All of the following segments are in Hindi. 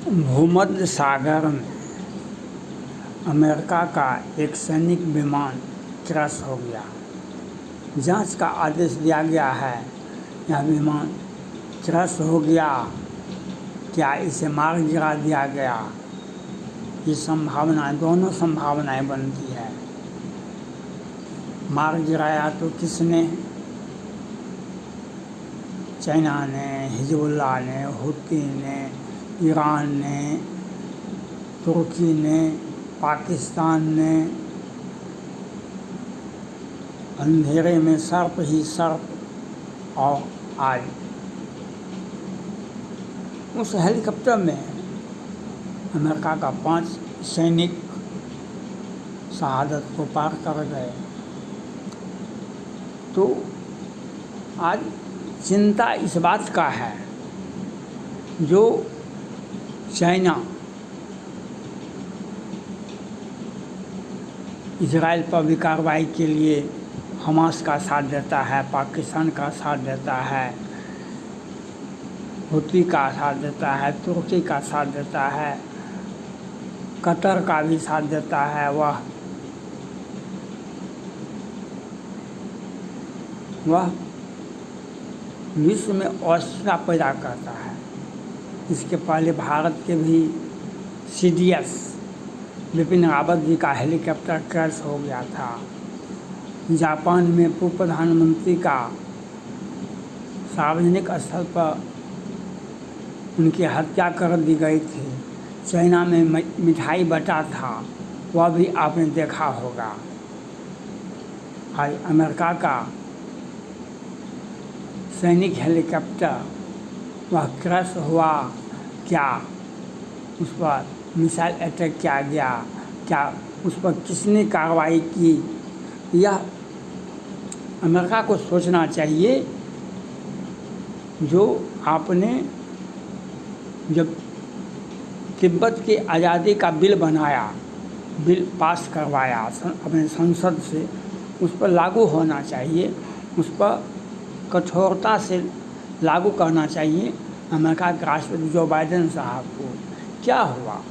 भूमध्य सागर में अमेरिका का एक सैनिक विमान क्रैश हो गया। जांच का आदेश दिया गया है। यह विमान क्रैश हो गया, क्या इसे मार गिरा दिया गया? ये संभावनाएं, दोनों संभावनाएं बनती है। मार गिराया तो किसने? चाइना ने, हिजबुल्लाह ने, हुती ने, ईरान ने, तुर्की ने, पाकिस्तान ने। अंधेरे में सर्प ही सर्प। और आज उस हेलीकॉप्टर में अमेरिका का 5 सैनिक शहादत को पार कर गए। तो आज चिंता इस बात का है, जो चाइना इजराइल पर भी कार्रवाई के लिए हमास का साथ देता है, पाकिस्तान का साथ देता है, हुती का साथ देता है, तुर्की का साथ देता है, कतर का भी साथ देता है। वह विश्व में अस्थिरता पैदा करता है। इसके पहले भारत के भी CDS बिपिन रावत जी का हेलीकॉप्टर क्रैश हो गया था। जापान में पूर्व प्रधानमंत्री का सार्वजनिक स्थल पर उनकी हत्या कर दी गई थी। चाइना में मिठाई बटा था, वह भी आपने देखा होगा। आज अमेरिका का सैनिक हेलीकॉप्टर वह क्रैश हुआ, क्या उस पर मिसाइल अटैक किया गया? क्या उस पर किसने कार्रवाई की? यह अमेरिका को सोचना चाहिए। जो आपने जब तिब्बत की आज़ादी का बिल बनाया, बिल पास करवाया अपने संसद से, उस पर लागू होना चाहिए, उस पर कठोरता से लागू करना चाहिए। अमेरिका के राष्ट्रपति जो बाइडेन साहब को क्या हुआ?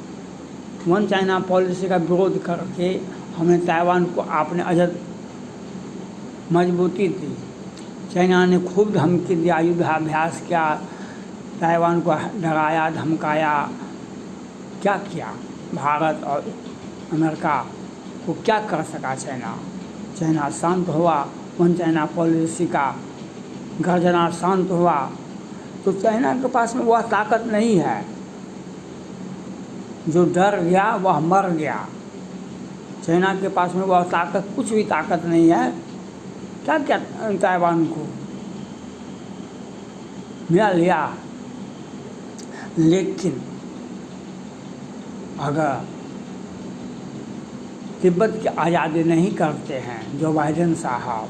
वन चाइना पॉलिसी का विरोध करके हमने ताइवान को आपने अजद मजबूती दी। चाइना ने खूब धमकी दिया, युद्धाभ्यास किया, ताइवान को डराया, धमकाया। क्या किया? भारत और अमेरिका को क्या कर सका चाइना? चाइना शांत हुआ, वन चाइना पॉलिसी का गर्जना शांत हुआ। तो चाइना के पास में वह ताकत नहीं है। जो डर गया वह मर गया। चाइना के पास में वह ताकत, कुछ भी ताकत नहीं है। क्या क्या ताइवान को मिला लिया। लेकिन अगर तिब्बत की आज़ादी नहीं करते हैं जो बाइडेन साहब,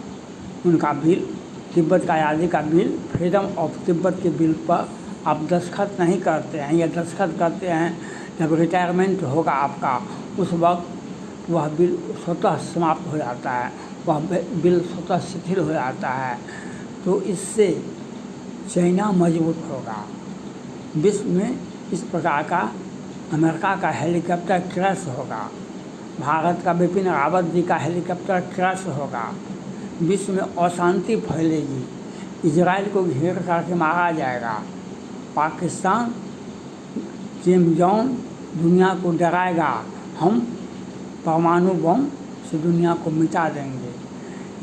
उनका बिल, तिब्बत का आज़ादी का बिल, फ्रीडम ऑफ तिब्बत के बिल पर आप दस्तखत नहीं करते हैं, या दस्तखत करते हैं जब रिटायरमेंट होगा आपका, उस वक्त वह बिल स्वतः समाप्त हो जाता है, वह बिल स्वतः शिथिल हो जाता है। तो इससे चाइना मजबूत होगा। विश्व में इस प्रकार का अमेरिका का हेलीकॉप्टर क्रैश होगा, भारत का बिपिन रावत जी का हेलीकॉप्टर क्रैश होगा, विश्व में अशांति फैलेगी, इजराइल को घेर करके मारा जाएगा, पाकिस्तान किम जोंग दुनिया को डराएगा, हम परमाणु बम से दुनिया को मिटा देंगे।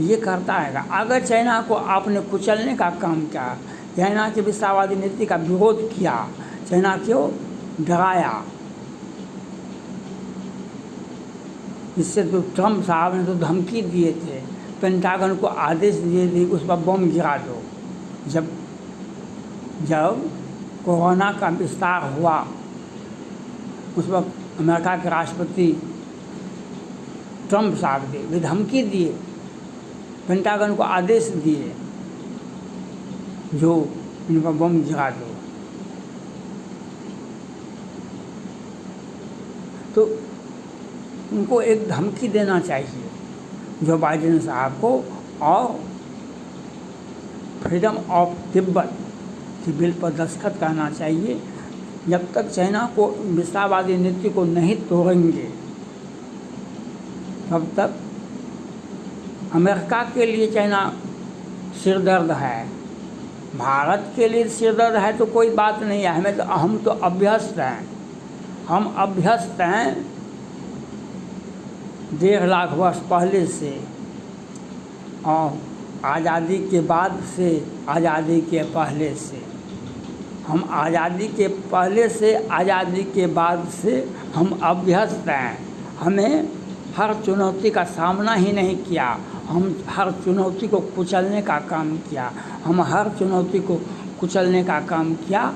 ये करता है। अगर चाइना को आपने कुचलने का काम किया, चाइना की विस्तारवादी नीति का विरोध किया, चाइना को डराया, इससे तो ट्रम्प साहब ने तो धमकी दिए थे, पेंटागन को आदेश दिए थे उस पर बम गिरा दो। जब कोरोना का विस्तार हुआ, उस वक्त अमेरिका के राष्ट्रपति ट्रम्प साहब ने भी धमकी दिए, पेंटागन को आदेश दिए जो इन पर बम गिरा दो। तो उनको एक धमकी देना चाहिए जो बाइडेन साहब को, और फ्रीडम ऑफ तिब्बत के बिल पर दस्तखत करना चाहिए। जब तक चाइना को विस्तारवादी नीति को नहीं तोड़ेंगे तब तक अमेरिका के लिए चाइना सिरदर्द है, भारत के लिए सिरदर्द है तो कोई बात नहीं है। हम तो अभ्यस्त हैं, हम अभ्यस्त हैं 1.5 लाख वर्ष पहले से और आज़ादी के बाद से, आज़ादी के पहले से। हम आज़ादी के पहले से, आज़ादी के बाद से हम अभ्यस्त हैं। हमें हर चुनौती का सामना ही नहीं किया, हम हर चुनौती को कुचलने का काम किया। हम हर चुनौती को कुचलने का काम किया।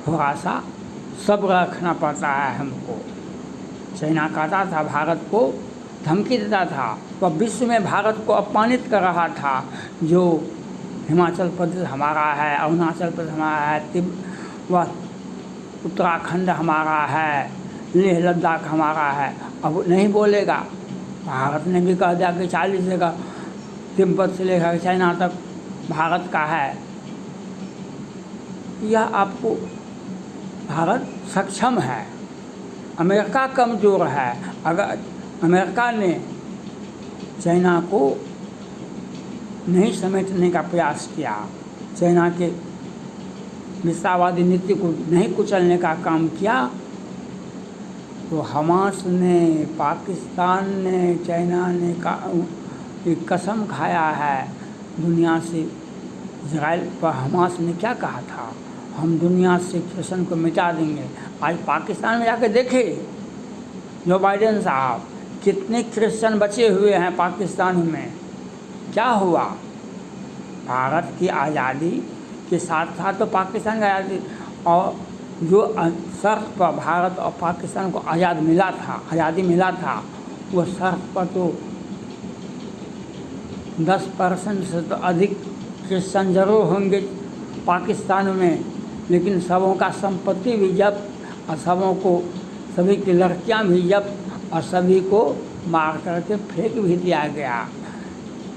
थोड़ा सा सब्र रखना पड़ता है हमको। चाइना कहता था, भारत को धमकी देता था, तो विश्व में भारत को अपमानित कर रहा था। जो हिमाचल प्रदेश हमारा है, अरुणाचल प्रदेश हमारा है, वह उत्तराखंड हमारा है, लेह लद्दाख हमारा है, अब नहीं बोलेगा। भारत ने भी कह दिया कि 40 जगह तिब्बत से लेकर चाइना तक भारत का है। यह आपको भारत सक्षम है, अमेरिका कमज़ोर है। अगर अमेरिका ने चाइना को नहीं समेटने का प्रयास किया, चाइना के विस्तारवादी नीति को नहीं कुचलने का काम किया, तो हमास ने, पाकिस्तान ने, चाइना ने एक कसम खाया है दुनिया से। इजराइल पर हमास ने क्या कहा था, हम दुनिया से क्रिश्चियन को मिटा देंगे। आज पाकिस्तान में जाकर देखे जो बाइडेन साहब, कितने क्रिश्चियन बचे हुए हैं पाकिस्तान में। क्या हुआ, भारत की आज़ादी के साथ साथ तो पाकिस्तान की आज़ादी, और जो शर्त पर भारत और पाकिस्तान को आज़ादी मिला था, वो शर्त पर तो 10% से तो अधिक क्रिश्चियन जरूर होंगे पाकिस्तान में, लेकिन सबों का संपत्ति भी जब्त और सबों को, सभी की लड़कियां भी जब्त और सभी को मार करके फेंक भी दिया गया।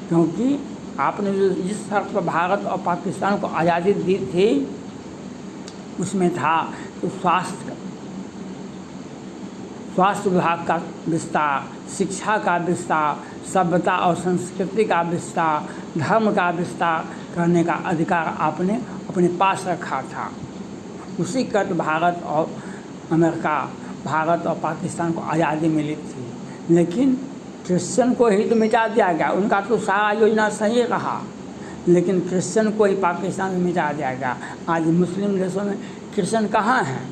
क्योंकि आपने जो जिस शर्त पर भारत और पाकिस्तान को आज़ादी दी थी, उसमें था कि स्वास्थ्य विभाग का विस्तार, शिक्षा का विस्तार, सभ्यता और संस्कृति का विस्तार, धर्म का विस्तार करने का अधिकार आपने अपने पास रखा था। उसी कट भारत और अमेरिका, भारत और पाकिस्तान को आज़ादी मिली थी, लेकिन क्रिश्चियन को ही तो मिटा दिया गया। उनका तो सारा योजना सही रहा, लेकिन क्रिश्चियन को ही पाकिस्तान में मिटा दिया गया। आज मुस्लिम देशों में क्रिश्चियन कहाँ हैं?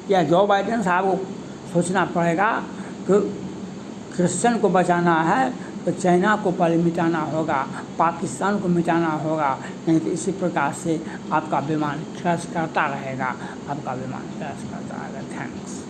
या जो बाइडेन साहब को सोचना पड़ेगा कि क्रिश्चियन को बचाना है तो चाइना को पहले मिटाना होगा, पाकिस्तान को मिटाना होगा, नहीं तो इसी प्रकार से आपका विमान क्रैश करता रहेगा, आपका विमान क्रैश करता रहेगा। थैंक्स।